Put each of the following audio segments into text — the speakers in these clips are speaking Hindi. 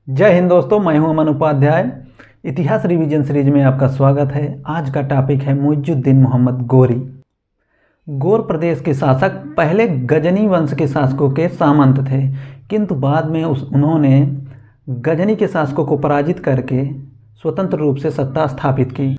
जय हिंद दोस्तों, मैं हूं अमन उपाध्याय। इतिहास रिवीजन सीरीज में आपका स्वागत है। आज का टॉपिक है मुइजुद्दीन मोहम्मद गोरी। गौर प्रदेश के शासक पहले गजनी वंश के शासकों के सामंत थे, किंतु बाद में उन्होंने गजनी के शासकों को पराजित करके स्वतंत्र रूप से सत्ता स्थापित की।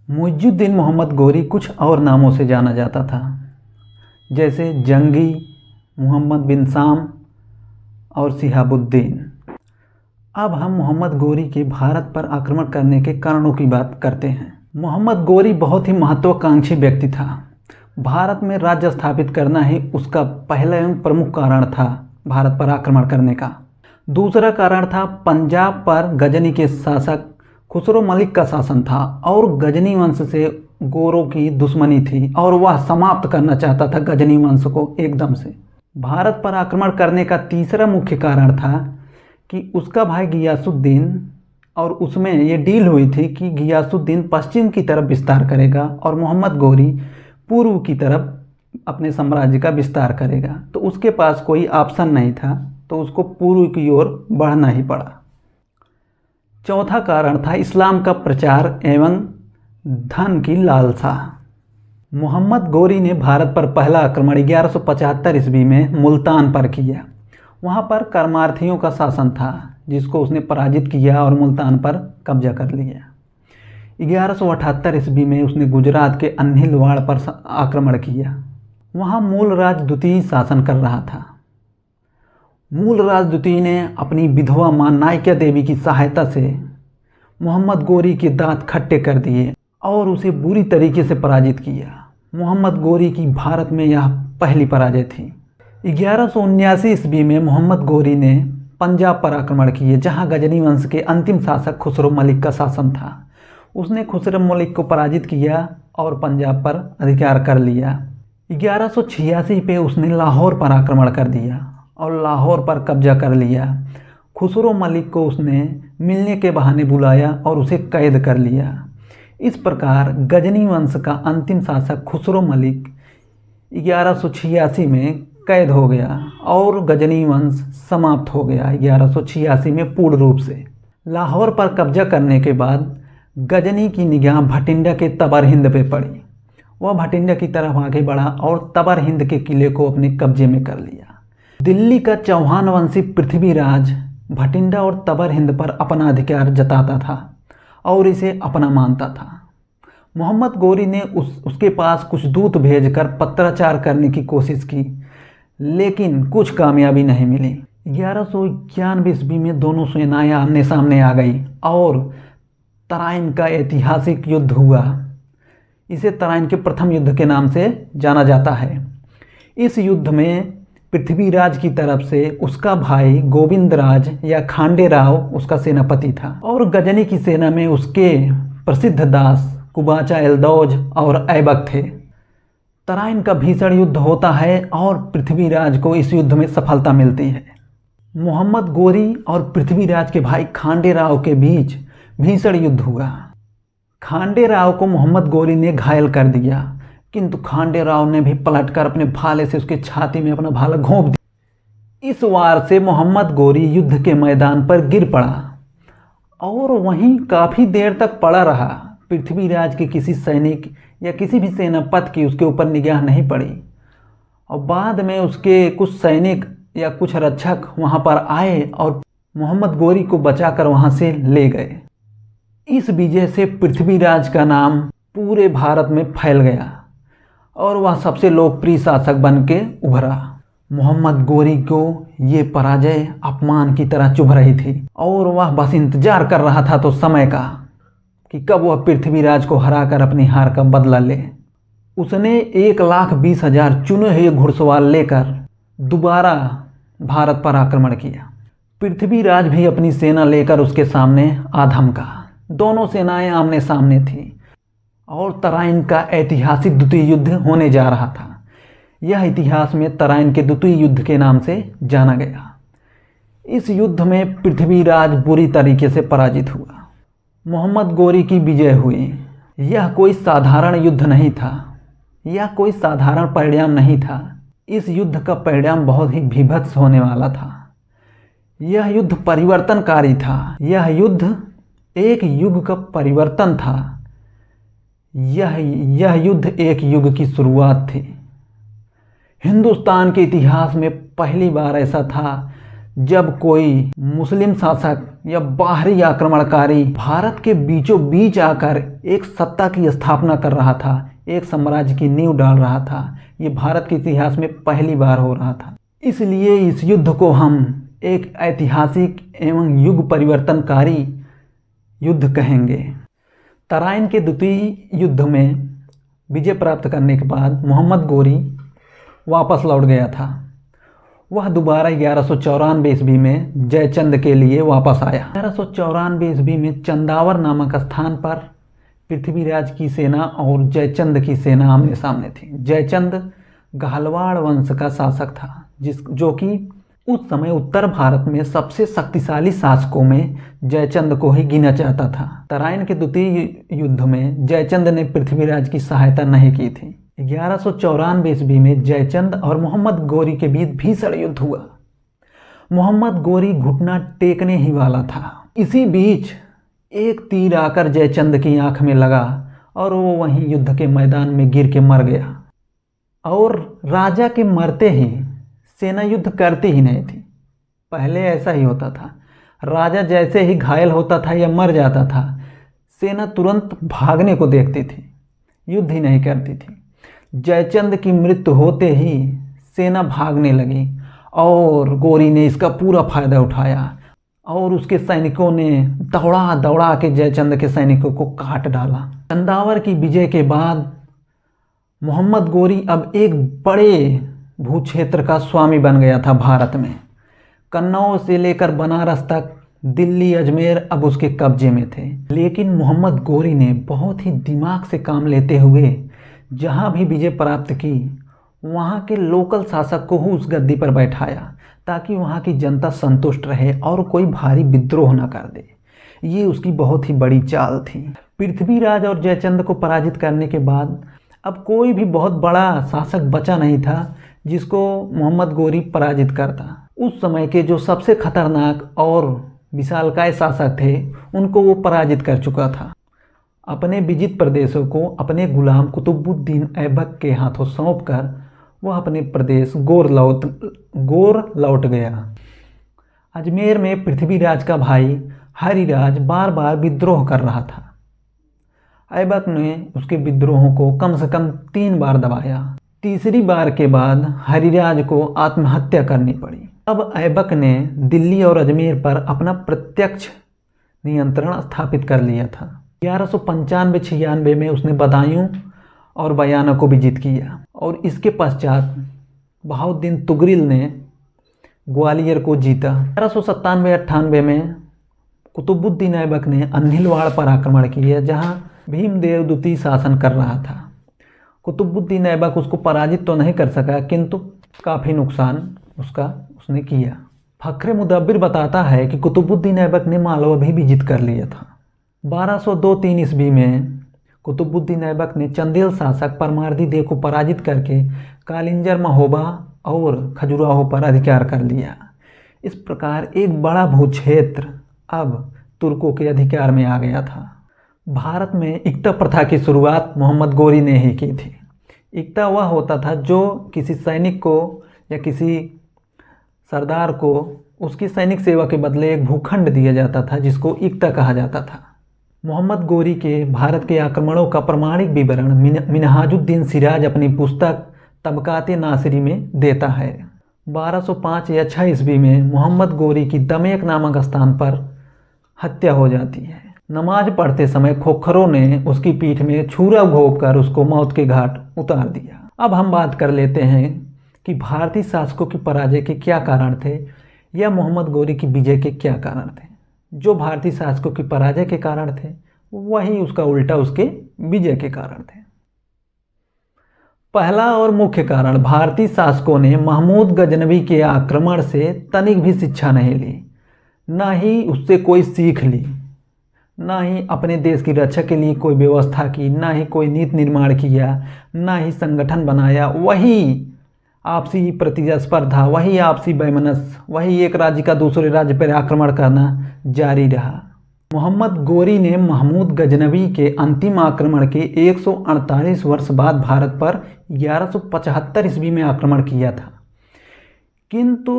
मुइजुद्दीन मोहम्मद गोरी कुछ और नामों से जाना जाता था, जैसे जंगी, मोहम्मद बिन शाम और शिहाबुद्दीन। अब हम मोहम्मद गोरी के भारत पर आक्रमण करने के कारणों की बात करते हैं। मोहम्मद गोरी बहुत ही महत्वाकांक्षी व्यक्ति था। भारत में राज्य स्थापित करना ही उसका पहला एवं प्रमुख कारण था भारत पर आक्रमण करने का। दूसरा कारण था पंजाब पर गजनी के शासक खुसरो मलिक का शासन था और गजनी वंश से गोरों की दुश्मनी थी और वह समाप्त करना चाहता था गजनी वंश को एकदम से। भारत पर आक्रमण करने का तीसरा मुख्य कारण था कि उसका भाई गियासुद्दीन और उसमें ये डील हुई थी कि गियासुद्दीन पश्चिम की तरफ विस्तार करेगा और मोहम्मद गोरी पूर्व की तरफ अपने साम्राज्य का विस्तार करेगा। तो उसके पास कोई ऑप्शन नहीं था, तो उसको पूर्व की ओर बढ़ना ही पड़ा। चौथा कारण था इस्लाम का प्रचार एवं धन की लालसा। मोहम्मद गोरी ने भारत पर पहला आक्रमण 1175 ईस्वी में मुल्तान पर किया। वहाँ पर कर्मार्थियों का शासन था, जिसको उसने पराजित किया और मुल्तान पर कब्जा कर लिया। 1178 ईस्वी में उसने गुजरात के अन्हिलवाड़ पर आक्रमण किया। वहाँ मूलराज द्वितीय शासन कर रहा था। मूलराज द्वितीय ने अपनी विधवा मां नायिका देवी की सहायता से मोहम्मद गोरी के दांत खट्टे कर दिए और उसे बुरी तरीके से पराजित किया। मोहम्मद गोरी की भारत में यह पहली पराजय थी। 1179 ईस्वी में मोहम्मद गोरी ने पंजाब पर आक्रमण किए, जहां गजनी वंश के अंतिम शासक खुसरो मलिक का शासन था। उसने खुसरो मलिक को पराजित किया और पंजाब पर अधिकार कर लिया। 1186 पे उसने लाहौर पर आक्रमण कर दिया और लाहौर पर कब्जा कर लिया। खुसरो मलिक को उसने मिलने के बहाने बुलाया और उसे कैद कर लिया। इस प्रकार गजनी वंश का अंतिम शासक खुसरो मलिक 1186 में कैद हो गया और गजनी वंश समाप्त हो गया 1186 में पूर्ण रूप से। लाहौर पर कब्जा करने के बाद गजनी की निगाह भटिंडा के तबर हिंद पे पड़ी। वह भटिंडा की तरफ आगे बढ़ा और तबर हिंद के किले को अपने कब्जे में कर लिया। दिल्ली का चौहान वंशी पृथ्वीराज भटिंडा और तबर हिंद पर अपना अधिकार जताता था और इसे अपना मानता था। मोहम्मद गोरी ने उसके पास कुछ दूत भेजकर पत्राचार करने की कोशिश की, लेकिन कुछ कामयाबी नहीं मिली। 1191 ईस्वी में दोनों सेनाएं आमने सामने आ गई और तराइन का ऐतिहासिक युद्ध हुआ। इसे तराइन के प्रथम युद्ध के नाम से जाना जाता है। इस युद्ध में पृथ्वीराज की तरफ से उसका भाई गोविंदराज या खांडेराव उसका सेनापति था और गजनी की सेना में उसके प्रसिद्ध दास कुबाचा एल्दौज और ऐबक थे। तराइन का भीषण युद्ध होता है और पृथ्वीराज को इस युद्ध में सफलता मिलती है। मोहम्मद गोरी और पृथ्वीराज के भाई खांडेराव के बीच भीषण युद्ध हुआ। खांडेराव को मोहम्मद गोरी ने घायल कर दिया, किंतु खांडेराव ने भी पलटकर अपने भाले से उसके छाती में अपना भाला घोंप दिया। इस वार से मोहम्मद गोरी युद्ध के मैदान पर गिर पड़ा और वहीं काफ़ी देर तक पड़ा रहा। पृथ्वीराज के किसी सैनिक या किसी भी सेनापति की उसके ऊपर निगाह नहीं पड़ी और बाद में उसके कुछ सैनिक या कुछ रक्षक वहां पर आए और मोहम्मद गोरी को बचाकर वहां से ले गए। इस विजय से पृथ्वीराज का नाम पूरे भारत में फैल गया और वह सबसे लोकप्रिय शासक बन के उभरा। मोहम्मद गोरी को ये पराजय अपमान की तरह चुभ रही थी और वह बस इंतजार कर रहा था तो समय का कि कब वह पृथ्वीराज को हराकर अपनी हार का बदला ले। उसने 1,20,000 चुने हुए घुड़सवार लेकर दोबारा भारत पर आक्रमण किया। पृथ्वीराज भी अपनी सेना लेकर उसके सामने आ धमका। दोनों सेनाएं आमने सामने थीं और तराइन का ऐतिहासिक द्वितीय युद्ध होने जा रहा था। यह इतिहास में तराइन के द्वितीय युद्ध के नाम से जाना गया। इस युद्ध में पृथ्वीराज बुरी तरीके से पराजित हुआ। मोहम्मद गोरी की विजय हुई। यह कोई साधारण युद्ध नहीं था, यह कोई साधारण परिणाम नहीं था। इस युद्ध का परिणाम बहुत ही भीभत्स होने वाला था। यह युद्ध परिवर्तनकारी था। यह युद्ध एक युग का परिवर्तन था। यह युद्ध एक युग की शुरुआत थी। हिंदुस्तान के इतिहास में पहली बार ऐसा था जब कोई मुस्लिम शासक या बाहरी आक्रमणकारी भारत के बीचों बीच आकर एक सत्ता की स्थापना कर रहा था, एक साम्राज्य की नींव डाल रहा था। ये भारत के इतिहास में पहली बार हो रहा था। इसलिए इस युद्ध को हम एक ऐतिहासिक एवं युग परिवर्तनकारी युद्ध कहेंगे। तराइन के द्वितीय युद्ध में विजय प्राप्त करने के बाद मोहम्मद गोरी वापस लौट गया था। वह दोबारा 1194 ईस्वी में जयचंद के लिए वापस आया। 1194 ईस्वी में चंदावर नामक स्थान पर पृथ्वीराज की सेना और जयचंद की सेना आमने सामने थी। जयचंद गाहलवाड़ वंश का शासक था, जो कि उस समय उत्तर भारत में सबसे शक्तिशाली शासकों में जयचंद को ही गिना जाता था। तराइन के द्वितीय युद्ध में जयचंद ने पृथ्वीराज की सहायता नहीं की थी। 1194 ईस्वी में जयचंद और मोहम्मद गोरी के बीच भीषण युद्ध हुआ। मोहम्मद गोरी घुटना टेकने ही वाला था। इसी बीच एक तीर आकर जयचंद की आंख में लगा और वो वहीं युद्ध के मैदान में गिर के मर गया। और राजा के मरते ही सेना युद्ध करती ही नहीं थी। पहले ऐसा ही होता था, राजा जैसे ही घायल होता था या मर जाता था, सेना तुरंत भागने को देखती थी, युद्ध ही नहीं करती थी। जयचंद की मृत्यु होते ही सेना भागने लगी और गोरी ने इसका पूरा फायदा उठाया और उसके सैनिकों ने दौड़ा दौड़ा के जयचंद के सैनिकों को काट डाला। चंदावर की विजय के बाद मोहम्मद गोरी अब एक बड़े भूक्षेत्र का स्वामी बन गया था भारत में। कन्नौज से लेकर बनारस तक, दिल्ली, अजमेर अब उसके कब्जे में थे। लेकिन मोहम्मद गोरी ने बहुत ही दिमाग से काम लेते हुए जहाँ भी विजय प्राप्त की, वहाँ के लोकल शासक को उस गद्दी पर बैठाया ताकि वहाँ की जनता संतुष्ट रहे और कोई भारी विद्रोह न कर दे। ये उसकी बहुत ही बड़ी चाल थी। पृथ्वीराज और जयचंद को पराजित करने के बाद अब कोई भी बहुत बड़ा शासक बचा नहीं था जिसको मोहम्मद गोरी पराजित करता। उस समय के जो सबसे खतरनाक और विशालकाय शासक थे उनको वो पराजित कर चुका था। अपने विजित प्रदेशों को अपने गुलाम कुतुबुद्दीन ऐबक के हाथों सौंपकर वह अपने प्रदेश गोर लौट गया। अजमेर में पृथ्वीराज का भाई हरिराज बार बार विद्रोह कर रहा था। ऐबक ने उसके विद्रोहों को कम से कम 3 बार दबाया। तीसरी बार के बाद हरिराज को आत्महत्या करनी पड़ी। अब ऐबक ने दिल्ली और अजमेर पर अपना प्रत्यक्ष नियंत्रण स्थापित कर लिया था। 1195-96 में उसने बदायूं और बयाना को विजित किया और इसके पश्चात बहाउद्दीन तुगरिल ने ग्वालियर को जीता। 1197-98 में कुतुबुद्दीन ऐबक ने अन्हिलवाड़ पर आक्रमण किया जहां भीमदेव द्वितीय शासन कर रहा था। कुतुबुद्दीन ऐबक उसको पराजित तो नहीं कर सका, किंतु काफ़ी नुकसान उसने किया। फखरे मुदब्बिर बताता है कि कुतुबुद्दीन ऐबक ने मालवा भी विजित कर लिया था। 1202-3 ईस्वी में कुतुबुद्दीन ऐबक ने चंदेल शासक परमार्दी देव को पराजित करके कालिंजर, महोबा और खजुराहो पर अधिकार कर लिया। इस प्रकार एक बड़ा भूक्षेत्र अब तुर्कों के अधिकार में आ गया था। भारत में इक्ता प्रथा की शुरुआत मोहम्मद गोरी ने ही की थी। इक्ता वह होता था जो किसी सैनिक को या किसी सरदार को उसकी सैनिक सेवा के बदले एक भूखंड दिया जाता था जिसको इक्ता कहा जाता था। मोहम्मद गोरी के भारत के आक्रमणों का प्रमाणिक विवरण मिनहाजुद्दीन सिराज अपनी पुस्तक तबकात नासिरी में देता है। 1205 या 6 ईस्वी में मोहम्मद गोरी की दमेक नामक स्थान पर हत्या हो जाती है। नमाज पढ़ते समय खोखरों ने उसकी पीठ में छुरा घोंपकर उसको मौत के घाट उतार दिया। अब हम बात कर लेते हैं कि भारतीय शासकों की पराजय के क्या कारण थे या मोहम्मद गोरी की विजय के क्या कारण थे। जो भारतीय शासकों की पराजय के कारण थे वही उसका उल्टा उसके विजय के कारण थे। पहला और मुख्य कारण, भारतीय शासकों ने महमूद गजनवी के आक्रमण से तनिक भी शिक्षा नहीं ली, ना ही उससे कोई सीख ली, ना ही अपने देश की रक्षा के लिए कोई व्यवस्था की, ना ही कोई नीति निर्माण किया, ना ही संगठन बनाया। वही आपसी प्रतिस्पर्धा, वही आपसी वैमनस्य, वही एक राज्य का दूसरे राज्य पर आक्रमण करना जारी रहा। मोहम्मद गोरी ने महमूद गजनवी के अंतिम आक्रमण के 148 वर्ष बाद भारत पर 1175 ईस्वी में आक्रमण किया था, किंतु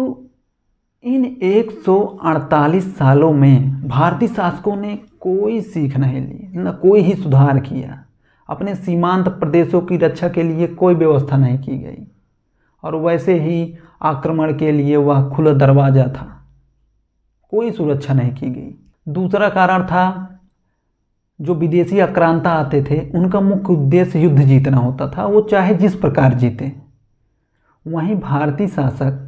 इन 148 सालों में भारतीय शासकों ने कोई सीख नहीं ली, न कोई ही सुधार किया। अपने सीमांत प्रदेशों की रक्षा के लिए कोई व्यवस्था नहीं की गई और वैसे ही आक्रमण के लिए वह खुला दरवाज़ा था, कोई सुरक्षा नहीं की गई। दूसरा कारण था, जो विदेशी आक्रांता आते थे उनका मुख्य उद्देश्य युद्ध जीतना होता था, वो चाहे जिस प्रकार जीते। वहीं भारतीय शासक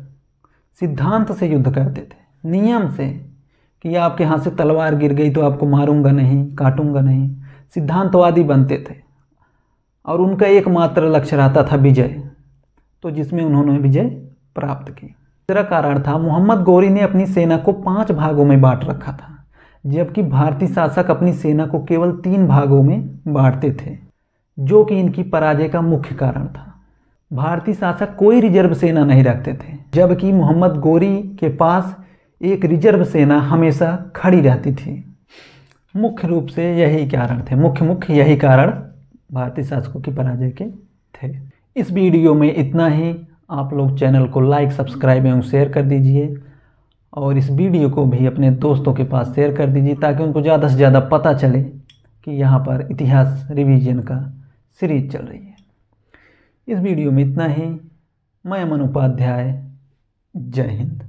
सिद्धांत से युद्ध करते थे, नियम से, कि आपके हाथ से तलवार गिर गई तो आपको मारूंगा नहीं, काटूंगा नहीं। सिद्धांतवादी बनते थे और उनका एकमात्र लक्ष्य रहता था विजय, तो जिसमें उन्होंने विजय प्राप्त की। तीसरा कारण था, मोहम्मद गोरी ने अपनी सेना को 5 भागों में बांट रखा था, जबकि भारतीय शासक अपनी सेना को केवल 3 भागों में बांटते थे, जो कि इनकी पराजय का मुख्य कारण था। भारतीय शासक कोई रिजर्व सेना नहीं रखते थे, जबकि मोहम्मद गोरी के पास एक रिजर्व सेना हमेशा खड़ी रहती थी। मुख्य रूप से यही कारण थे, मुख्य यही कारण भारतीय शासकों की पराजय के थे। इस वीडियो में इतना ही। आप लोग चैनल को लाइक, सब्सक्राइब एवं शेयर कर दीजिए और इस वीडियो को भी अपने दोस्तों के पास शेयर कर दीजिए, ताकि उनको ज़्यादा से ज़्यादा पता चले कि यहाँ पर इतिहास रिवीजन का सीरीज चल रही है। इस वीडियो में इतना ही। मैं अमन उपाध्याय। जय हिंद।